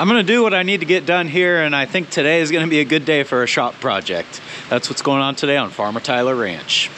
I'm gonna do what I need to get done here, and I think today is gonna be a good day for a shop project. That's what's going on today on Farmertylerranch.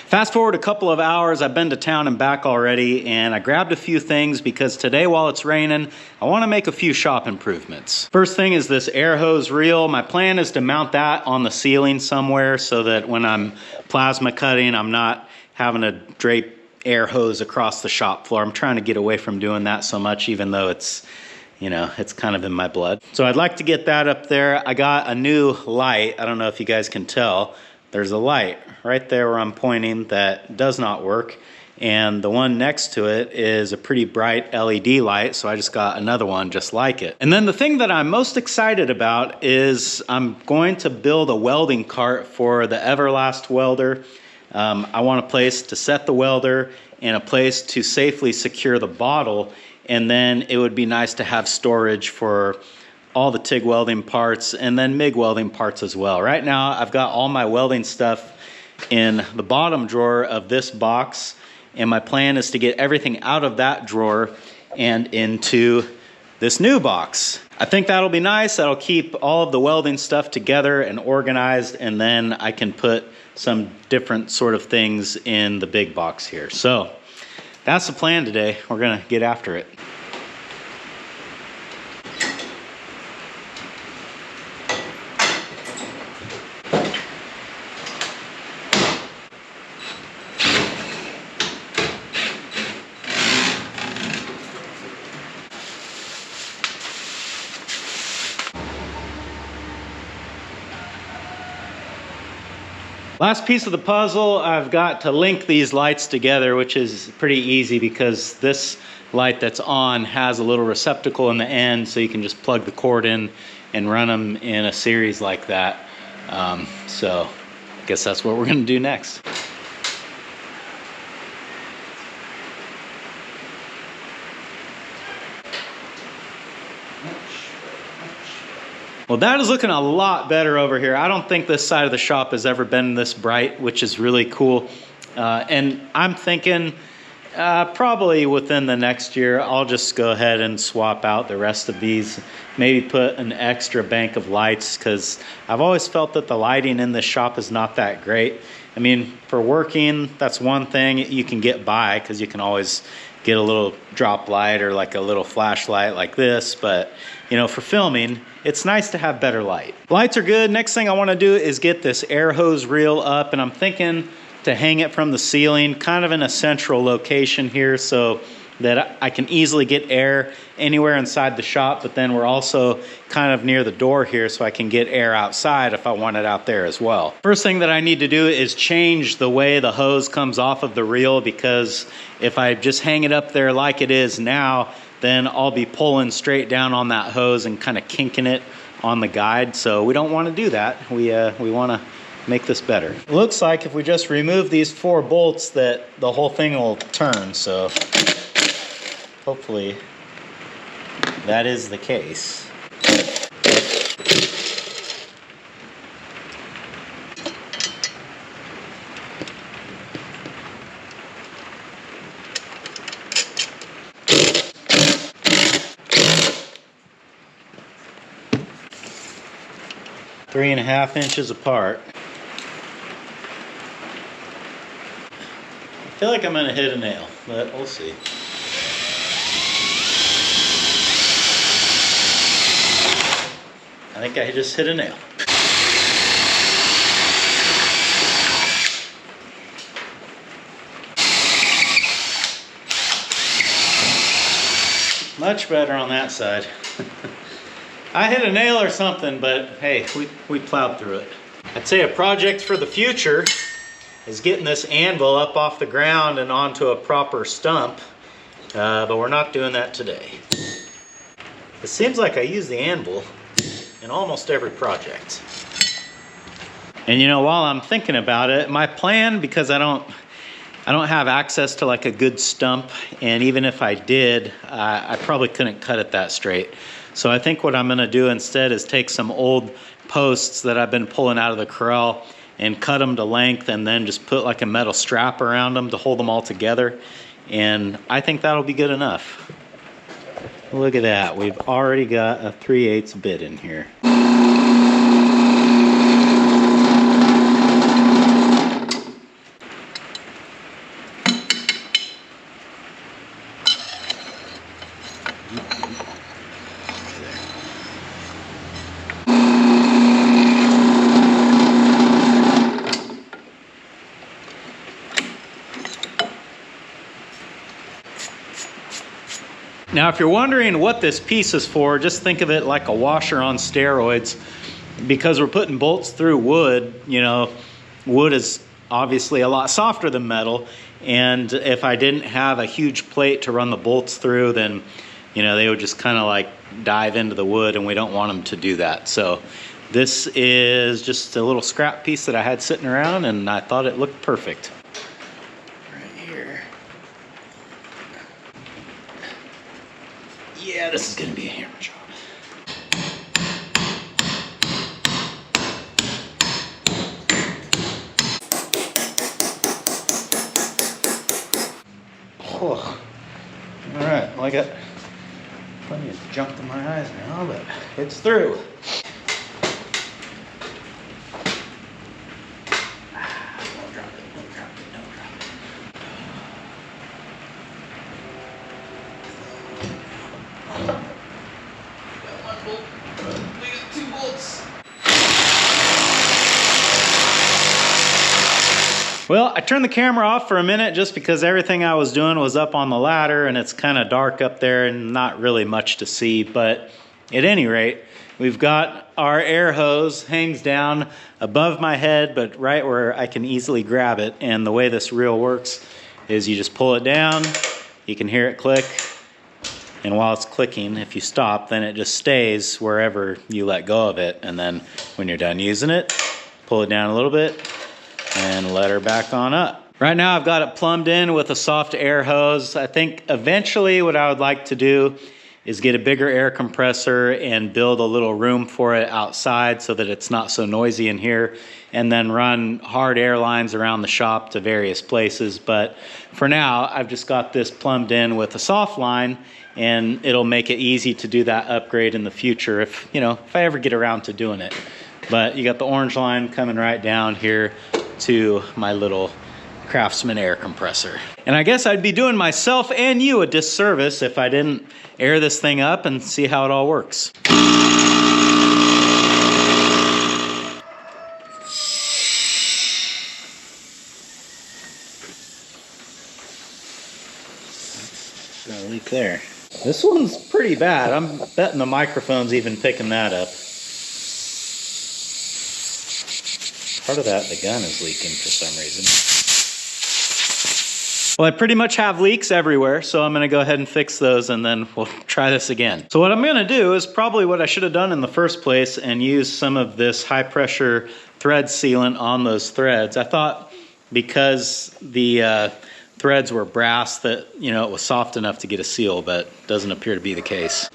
Fast forward a couple of hours, I've been to town and back already, and I grabbed a few things because today while it's raining, I want to make a few shop improvements. First thing is this air hose reel. My plan is to mount that on the ceiling somewhere so that when I'm plasma cutting, I'm not having to drape air hose across the shop floor. I'm trying to get away from doing that so much, even though it's, you know, it's kind of in my blood. So I'd like to get that up there. I got a new light. I don't know if you guys can tell. There's a light right there where I'm pointing that does not work, and the one next to it is a pretty bright LED light, so I just got another one just like it. And then the thing that I'm most excited about is I'm going to build a welding cart for the Everlast welder. I want a place to set the welder and a place to safely secure the bottle, and then it would be nice to have storage for all the TIG welding parts and then MIG welding parts as well. Right now, I've got all my welding stuff in the bottom drawer of this box, and my plan is to get everything out of that drawer and into this new box. I think that'll be nice. That'll keep all of the welding stuff together and organized, and then I can put some different sort of things in the big box here. So that's the plan today. We're gonna get after it. Last piece of the puzzle, I've got to link these lights together, which is pretty easy because this light that's on has a little receptacle in the end, so you can just plug the cord in and run them in a series like that. So I guess that's what we're gonna do next. Well, that is looking a lot better over here. I don't think this side of the shop has ever been this bright, which is really cool. And I'm thinking probably within the next year, I'll just go ahead and swap out the rest of these, maybe put an extra bank of lights, because I've always felt that the lighting in this shop is not that great. I mean, for working, that's one thing you can get by, because you can always get a little drop light or like a little flashlight like this, but you know, for filming, it's nice to have better light. Lights are good. Next thing I want to do is get this air hose reel up, and I'm thinking to hang it from the ceiling, kind of in a central location here so that I can easily get air anywhere inside the shop, but then we're also kind of near the door here so I can get air outside if I want it out there as well. First thing that I need to do is change the way the hose comes off of the reel, because if I just hang it up there like it is now, then I'll be pulling straight down on that hose and kind of kinking it on the guide. So we don't want to do that. We want to make this better. Looks like if we just remove these 4 bolts that the whole thing will turn. So hopefully that is the case. Three and a half inches apart. I feel like I'm gonna hit a nail, but we'll see. I think I just hit a nail. Much better on that side. I hit a nail or something, but hey, we plowed through it. I'd say a project for the future is getting this anvil up off the ground and onto a proper stump, but we're not doing that today. It seems like I use the anvil in almost every project. And you know, while I'm thinking about it, my plan, because I don't have access to like a good stump, and even if I did, I probably couldn't cut it that straight. So I think what I'm gonna do instead is take some old posts that I've been pulling out of the corral and cut them to length, and then just put like a metal strap around them to hold them all together. And I think that'll be good enough. Look at that, we've already got a 3/8 bit in here. Now, if you're wondering what this piece is for, just think of it like a washer on steroids. Because we're putting bolts through wood, you know, wood is obviously a lot softer than metal. And if I didn't have a huge plate to run the bolts through, then, you know, they would just kind of like dive into the wood, and we don't want them to do that. So this is just a little scrap piece that I had sitting around, and I thought it looked perfect. Yeah, this is gonna be a hammer job. Oh. All right, well, I got plenty of junk in my eyes now, but it's through. Well, I turned the camera off for a minute just because everything I was doing was up on the ladder, and it's kind of dark up there and not really much to see. But at any rate, we've got our air hose hangs down above my head, but right where I can easily grab it. And the way this reel works is you just pull it down, you can hear it click, and while it's clicking, if you stop, then it just stays wherever you let go of it. And then when you're done using it, pull it down a little bit and let her back on up. Right now I've got it plumbed in with a soft air hose. I think eventually what I would like to do is get a bigger air compressor and build a little room for it outside so that it's not so noisy in here, and then run hard air lines around the shop to various places. But for now, I've just got this plumbed in with a soft line, and it'll make it easy to do that upgrade in the future if, you know, if I ever get around to doing it. But you got the orange line coming right down here to my little Craftsman air compressor. And I guess I'd be doing myself and you a disservice if I didn't air this thing up and see how it all works. Got a leak there. This one's pretty bad. I'm betting the microphone's even picking that up. Part of that, the gun is leaking for some reason. Well, I pretty much have leaks everywhere, so I'm gonna go ahead and fix those, and then we'll try this again. So what I'm gonna do is probably what I should have done in the first place, and use some of this high pressure thread sealant on those threads. I thought because the threads were brass that, you know, it was soft enough to get a seal, but doesn't appear to be the case.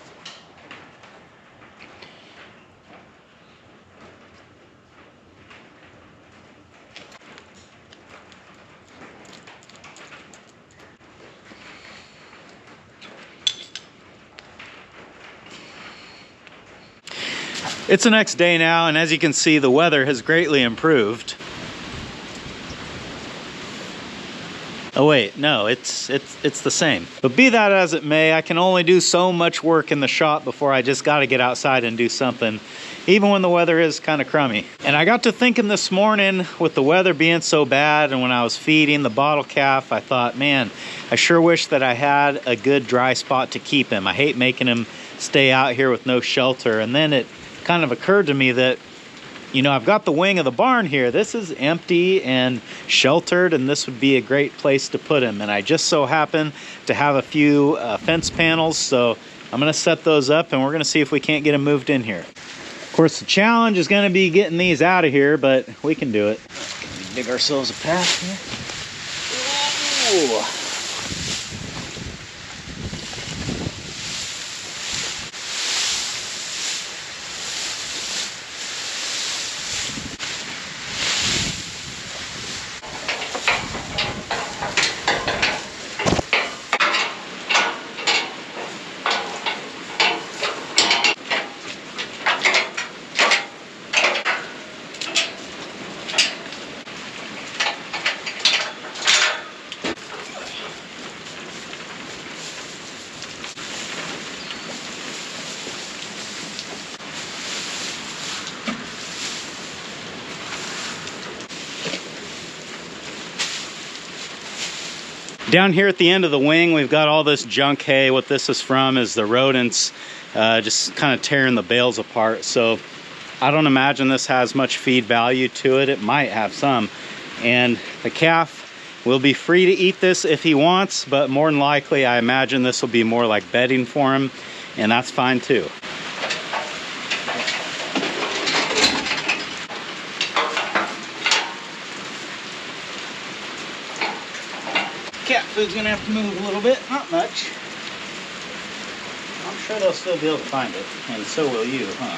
It's the next day now, and as you can see, the weather has greatly improved. Oh wait, no, it's the same. But be that as it may, I can only do so much work in the shop before I just got to get outside and do something, even when the weather is kind of crummy. And I got to thinking this morning, with the weather being so bad, and when I was feeding the bottle calf, I thought, man, I sure wish that I had a good dry spot to keep him. I hate making him stay out here with no shelter. And then it kind of occurred to me that, you know, I've got the wing of the barn here. This is empty and sheltered, and this would be a great place to put him. And I just so happen to have a few fence panels, so I'm gonna set those up and we're gonna see if we can't get him moved in here. Of course, the challenge is gonna be getting these out of here, but we can do it. Can we dig ourselves a path here? Ooh. Down here at the end of the wing, we've got all this junk hay. What this is from is the rodents just kind of tearing the bales apart. So I don't imagine this has much feed value to it. It might have some. And the calf will be free to eat this if he wants, but more than likely, I imagine this will be more like bedding for him, and that's fine too. Cat food's gonna have to move a little bit, not much. I'm sure they'll still be able to find it, and so will you, huh?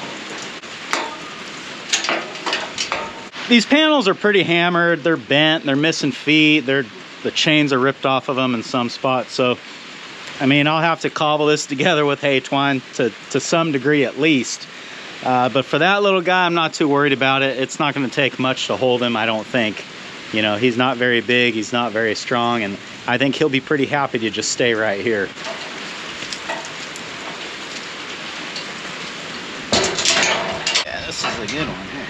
These panels are pretty hammered, they're bent, they're missing feet, the chains are ripped off of them in some spots, so I mean, I'll have to cobble this together with hay twine to some degree at least. But for that little guy, I'm not too worried about it. It's not gonna take much to hold him, I don't think. You know, he's not very big, he's not very strong, and I think he'll be pretty happy to just stay right here. Yeah, this is a good one here.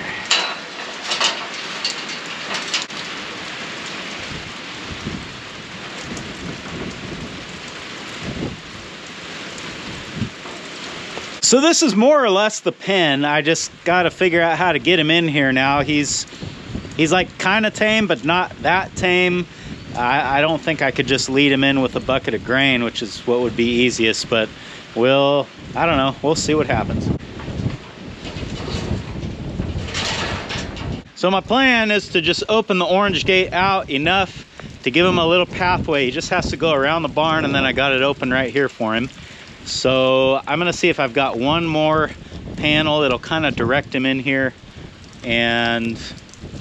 So this is more or less the pen. I just got to figure out how to get him in here now. He's like kind of tame, but not that tame. I don't think I could just lead him in with a bucket of grain, which is what would be easiest, but I don't know, we'll see what happens. So my plan is to just open the orange gate out enough to give him a little pathway. He just has to go around the barn, and then I got it open right here for him. So I'm gonna see if I've got one more panel that'll kind of direct him in here, and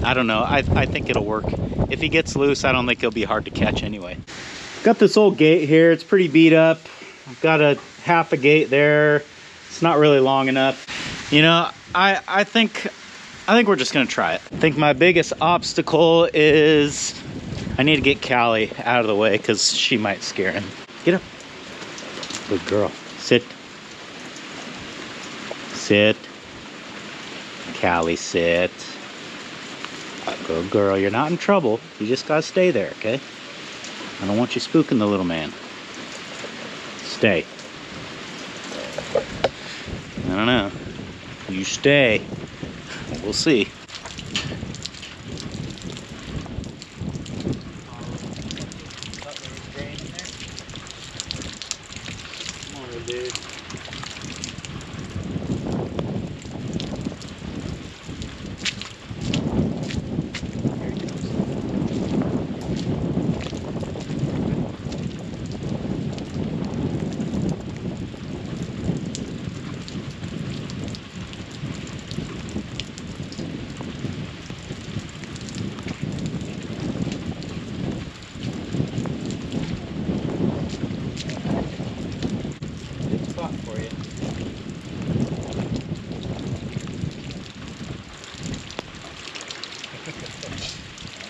I don't know, I think it'll work. If he gets loose, I don't think he'll be hard to catch anyway. Got this old gate here, it's pretty beat up. I've got a half a gate there. It's not really long enough. You know, I think we're just gonna try it. I think my biggest obstacle is I need to get Callie out of the way because she might scare him. Get up. Good girl. Sit. Sit. Callie, sit. Good girl. You're not in trouble. You just gotta stay there, okay? I don't want you spooking the little man. Stay. I don't know. You stay. We'll see. Dude.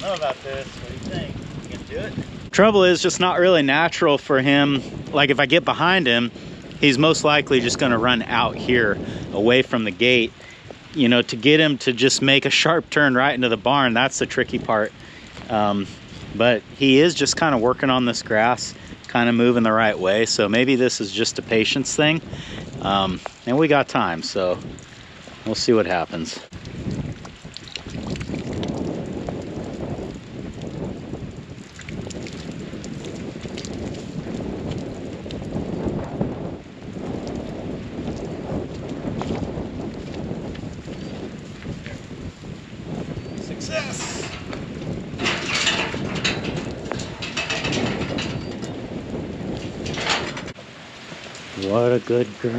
I don't know about this. What do you think? You gonna do it? Trouble is just not really natural for him. Like if I get behind him, he's most likely just gonna run out here away from the gate. You know, to get him to just make a sharp turn right into the barn, that's the tricky part. But he is just kind of working on this grass, kind of moving the right way. So maybe this is just a patience thing. And we got time, so we'll see what happens. Success! What a good girl.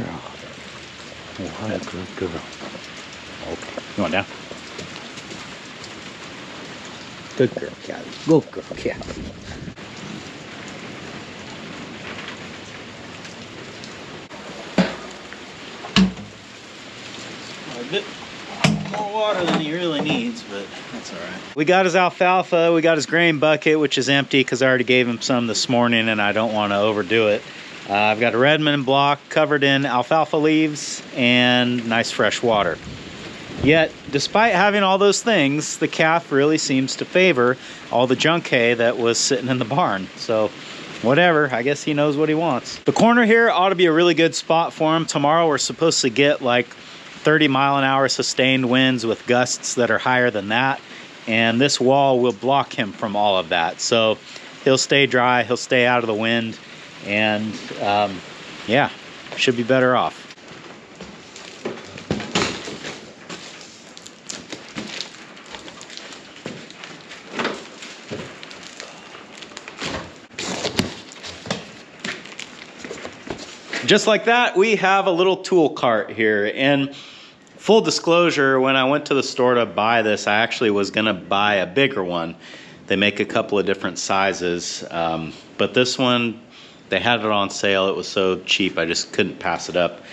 What a good girl. Okay, you want down? Good girl, Callie. Good girl, Callie. A bit more water than he really needs, but that's all right. We got his alfalfa. We got his grain bucket, which is empty because I already gave him some this morning and I don't want to overdo it. I've got a Redmond block covered in alfalfa leaves and nice fresh water. Yet, despite having all those things, the calf really seems to favor all the junk hay that was sitting in the barn. So, whatever, I guess he knows what he wants. The corner here ought to be a really good spot for him. Tomorrow we're supposed to get like 30-mile-an-hour sustained winds with gusts that are higher than that. And this wall will block him from all of that. So, he'll stay dry, he'll stay out of the wind. And yeah, should be better off. Just like that, we have a little tool cart here. And full disclosure, when I went to the store to buy this, I actually was gonna buy a bigger one. They make a couple of different sizes, but this one, they had it on sale. It was so cheap, I just couldn't pass it up.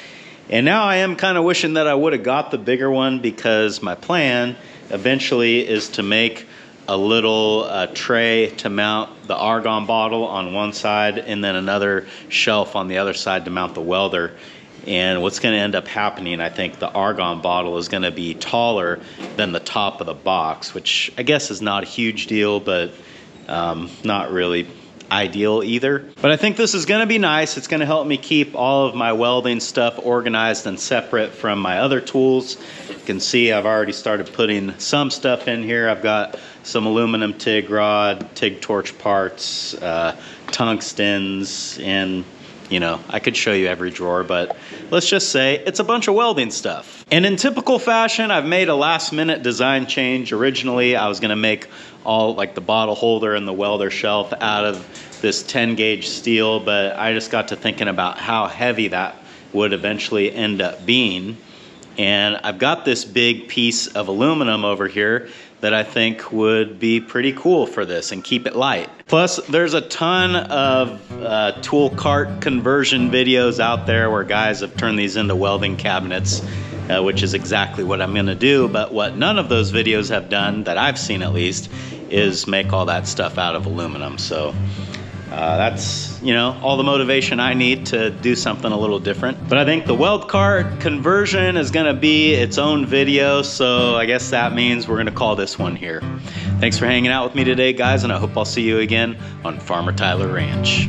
And now I am kind of wishing that I would have got the bigger one, because my plan eventually is to make a little tray to mount the argon bottle on one side and then another shelf on the other side to mount the welder. And what's going to end up happening, I think the argon bottle is going to be taller than the top of the box, which I guess is not a huge deal, but not really ideal either. But I think this is going to be nice. It's going to help me keep all of my welding stuff organized and separate from my other tools. You can see I've already started putting some stuff in here. I've got some aluminum TIG rod, TIG torch parts, tungstens, and you know, I could show you every drawer, but let's just say it's a bunch of welding stuff. And in typical fashion, I've made a last minute design change. Originally, I was gonna make all like the bottle holder and the welder shelf out of this 10 gauge steel, but I just got to thinking about how heavy that would eventually end up being. And I've got this big piece of aluminum over here that I think would be pretty cool for this and keep it light. Plus, there's a ton of tool cart conversion videos out there where guys have turned these into welding cabinets, which is exactly what I'm gonna do. But what none of those videos have done, that I've seen at least, is make all that stuff out of aluminum. So that's, you know, all the motivation I need to do something a little different. But I think the weld cart conversion is gonna be its own video, so I guess that means we're gonna call this one here. Thanks for hanging out with me today, guys, and I hope I'll see you again on Farmer Tyler Ranch.